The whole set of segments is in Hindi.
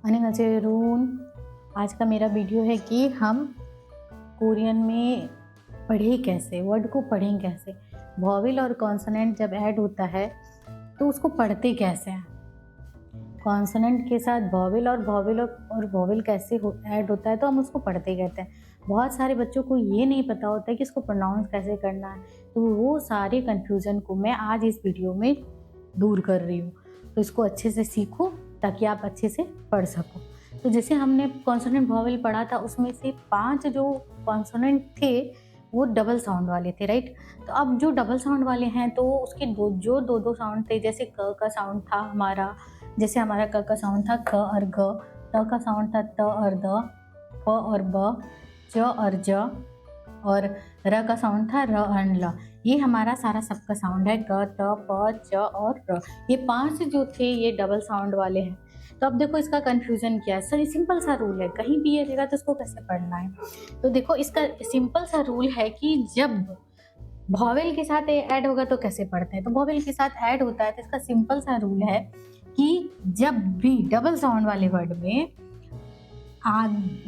अन्यंगसेरून। आज का मेरा वीडियो है कि हम कोरियन में पढ़ें कैसे, वर्ड को पढ़ें कैसे। वॉवेल और कॉन्सोनेंट जब ऐड होता है तो उसको पढ़ते कैसे हैं। कॉन्सोनेंट के साथ वॉवेल और वॉवेल कैसे ऐड होता है तो हम उसको पढ़ते कहते हैं। बहुत सारे बच्चों को ये नहीं पता होता है कि इसको प्रोनाउंस कैसे करना है, तो वो सारे कन्फ्यूज़न को मैं आज इस वीडियो में दूर कर रही हूँ। तो इसको अच्छे से सीखो ताकि आप अच्छे से पढ़ सको। तो जैसे हमने कॉन्सोनेंट वॉवेल पढ़ा था, उसमें से 5 जो कॉन्सोनेंट थे वो डबल साउंड वाले थे, राइट। तो अब जो डबल साउंड वाले हैं तो उसके दो साउंड थे। जैसे क का साउंड था हमारा, जैसे हमारा क का साउंड था क और ग, त का साउंड था त और द, प और ब, ज और ज, और र का साउंड था र और ल। ये हमारा सारा सबका साउंड है, क त प च और र। ये 5 जो थे ये डबल साउंड वाले हैं। तो अब देखो इसका कन्फ्यूजन क्या है। सर ये सिंपल सा रूल है, कहीं भी ये रहेगा तो इसको कैसे पढ़ना है। तो देखो इसका सिंपल सा रूल है कि जब वॉवेल के साथ ऐड होगा तो कैसे पढ़ते हैं। तो वॉवेल के साथ ऐड होता है तो इसका सिंपल सा रूल है कि जब भी डबल साउंड वाले वर्ड में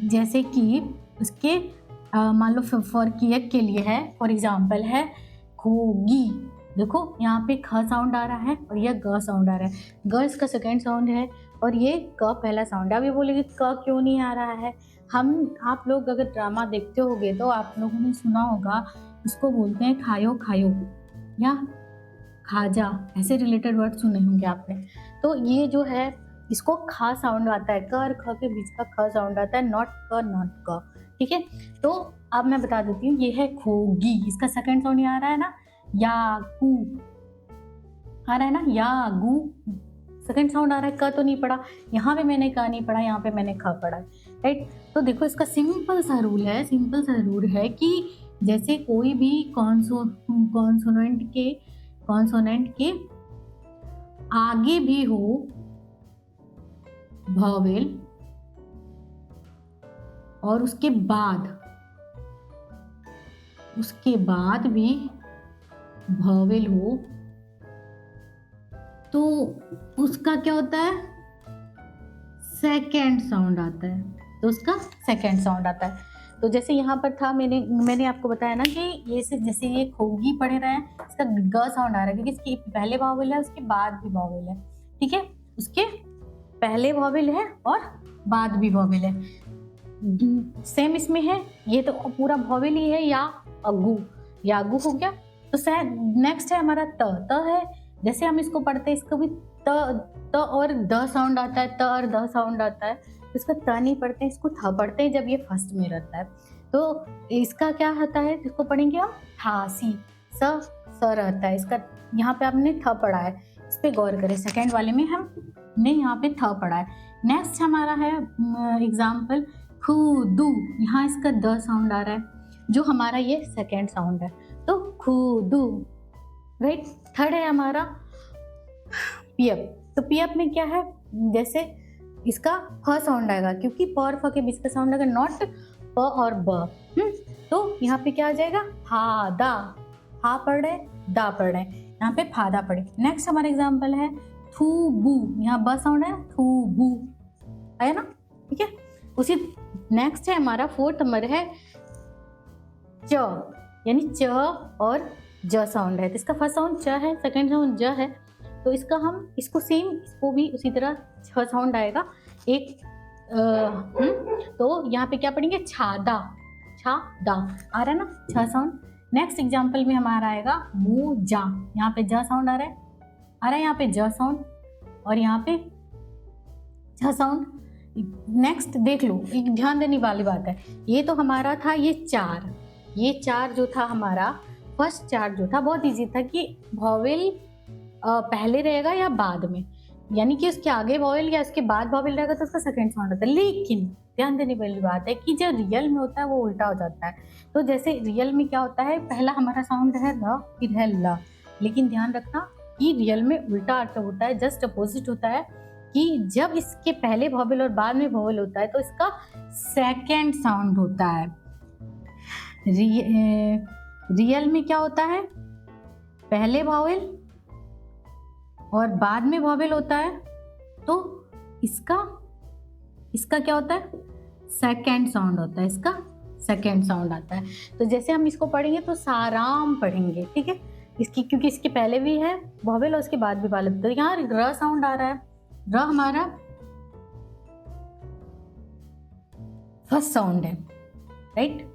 जैसे कि उसके मान लो फॉर कियक के लिए है, फॉर एग्जाम्पल है खोगी। देखो यहाँ पे ख साउंड आ रहा है और यह ग साउंड आ रहा है। ग इसका सेकेंड साउंड है और ये क पहला साउंड है। अब ये बोलेंगे क क्यों नहीं आ रहा है। आप लोग अगर ड्रामा देखते होगे तो आप लोगों ने सुना होगा, उसको बोलते हैं खायो खायो या खाजा, ऐसे रिलेटेड वर्ड सुने होंगे आपने। तो ये जो है इसको खा साउंड आता है, क और ख के बीच का ख साउंड आता है, नॉट क। ठीक है, तो अब मैं बता देती हूँ, ये है खोगी। इसका सेकंड साउंड यहाँ आ रहा है ना, यागू आ रहा है ना, यागू सेकंड साउंड आ रहा है। क तो नहीं पड़ा, यहाँ पे मैंने क नहीं पढ़ा, यहाँ पे मैंने ख पढ़ा, राइट। तो देखो इसका सिंपल सा रूल है कि जैसे कोई भी कॉन्सोनेंट के आगे भी हो वॉवेल और उसके बाद भी वॉवेल हो तो उसका क्या होता है, सेकेंड साउंड आता है। तो उसका सेकेंड साउंड आता है। तो जैसे यहाँ पर था, मैंने आपको बताया ना कि ये से जैसे ये खोगी पढ़े रहे हैं, इसका ग साउंड आ रहा है क्योंकि इसके पहले वॉवेल है, उसके बाद भी वॉवेल है। ठीक है, उसके पहले वॉवेल है और बाद भी वॉवेल है। सेम इसमें है, ये तो पूरा वॉवेल ही है, या अगू, यागू हो गया। तो नेक्स्ट है हमारा त है। जैसे हम इसको पढ़ते हैं, इसको भी त और द साउंड आता है, त और द साउंड आता है। इसका त नहीं पढ़ते हैं, इसको थ पढ़ते हैं जब ये फर्स्ट में रहता है। तो इसका क्या होता है, इसको पढ़ेंगे हम थासी, स रहता है इसका। यहाँ पे आपने थ पढ़ा है, इस पे गौर करें। सेकेंड वाले में हमने यहाँ पे थ पढ़ा है। नेक्स्ट हमारा है एग्जाम्पल खुदू। यहाँ इसका द साउंड आ रहा है, जो हमारा ये सेकेंड साउंड है, तो खुदू, राइट। थर्ड है हमारा पियप। तो पियप में क्या है, जैसे इसका फ साउंड आएगा क्योंकि प और फ के बीच का साउंड आएगा, नॉट प और ब। तो यहाँ पे क्या आ जाएगा, फादा, हा पढ़ रहे, दा पढ़ रहे, यहाँ पे फादा पढ़े। नेक्स्ट हमारा एग्जाम्पल है थूबू। यहाँ ब साउंड है, थूबू आया ना, ठीक है। उसी नेक्स्ट है हमारा फोर्थ नंबर है च, यानी च और ज साउंड है। तो इसका फर्स्ट साउंड च है, सेकंड साउंड ज है। तो इसको भी उसी तरह छ साउंड आएगा एक। तो यहाँ पे क्या पढ़ेंगे, छादा, छादा आ रहा है ना, छ साउंड। नेक्स्ट एग्जाम्पल में हमारा आएगा मोजा। यहाँ पे ज साउंड आ रहा है, यहाँ पे ज साउंड और यहाँ पे छ साउंड। नेक्स्ट देख लो, एक ध्यान देने वाली बात है, ये तो हमारा था ये चार जो था हमारा फर्स्ट चार जो था, बहुत इजी था कि वॉवेल पहले रहेगा या बाद में, यानी कि उसके आगे वॉवेल या उसके बाद वॉवेल रहेगा तो उसका सेकंड साउंड आता है। लेकिन ध्यान देने वाली बात है कि जो रियल में होता है वो उल्टा हो जाता है। तो जैसे रियल में क्या होता है, पहला हमारा साउंड है र, फिर है ल, लेकिन ध्यान रखना कि रियल में उल्टा अर्थ होता है, जस्ट अपोजिट होता है कि जब इसके पहले वॉवेल और बाद में वॉवेल होता है तो इसका सेकेंड साउंड होता है। रियल में क्या होता है, पहले वॉवेल और बाद में वॉवेल होता है, तो इसका इसका क्या होता है, सेकेंड साउंड होता है, इसका सेकेंड साउंड आता है। तो जैसे हम इसको पढ़ेंगे तो साराम पढ़ेंगे, ठीक है, इसकी क्योंकि इसके पहले भी है वॉवेल और उसके बाद भी वावेल। तो यहाँ र साउंड आ रहा है, र हमारा फर्स्ट साउंड है, राइट।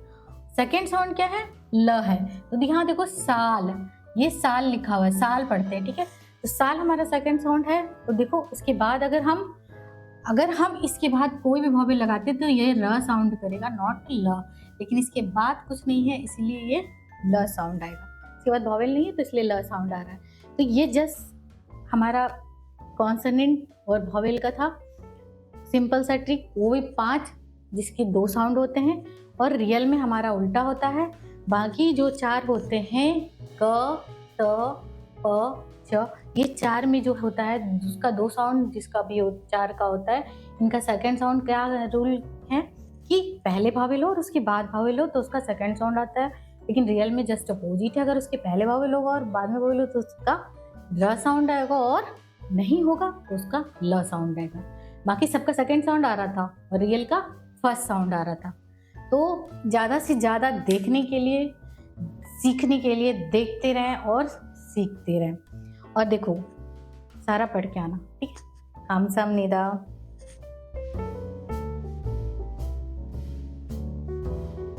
सेकेंड साउंड क्या है, ल है। तो यहाँ देखो साल, ये साल लिखा हुआ है, साल पढ़ते हैं, ठीक है। तो साल हमारा सेकेंड साउंड है। तो देखो उसके बाद अगर हम इसके बाद कोई भी वॉवेल लगाते तो ये र साउंड करेगा, नॉट ल। लेकिन इसके बाद कुछ नहीं है इसलिए ये ल साउंड आएगा। इसके बाद वॉवेल नहीं है तो इसलिए ल साउंड आ रहा है। तो ये जस्ट हमारा कॉन्सोनेंट और वॉवेल का था सिंपल सा ट्रिक, वो भी 5 जिसके 2 साउंड होते हैं, और रियल में हमारा उल्टा होता है। बाकी जो 4 होते हैं क, त, प, च, ये 4 में जो होता है जिसका 2 साउंड, जिसका भी 4 का होता है, इनका सेकंड साउंड क्या रूल है कि पहले वॉवेल हो और उसके बाद वॉवेल हो तो उसका सेकंड साउंड आता है। लेकिन रियल में जस्ट अपोजिट है, अगर उसके पहले वॉवेल होगा और बाद में वॉवेल हो तो उसका र साउंड आएगा, और नहीं होगा तो उसका ल साउंड आएगा। बाकी सबका सेकंड साउंड आ रहा था और रियल का फर्स्ट साउंड आ रहा था। तो ज़्यादा से ज़्यादा देखने के लिए, सीखने के लिए देखते रहें और सीखते रहें। और देखो सारा पढ़ के आना, ठीक है। हम सब निदा।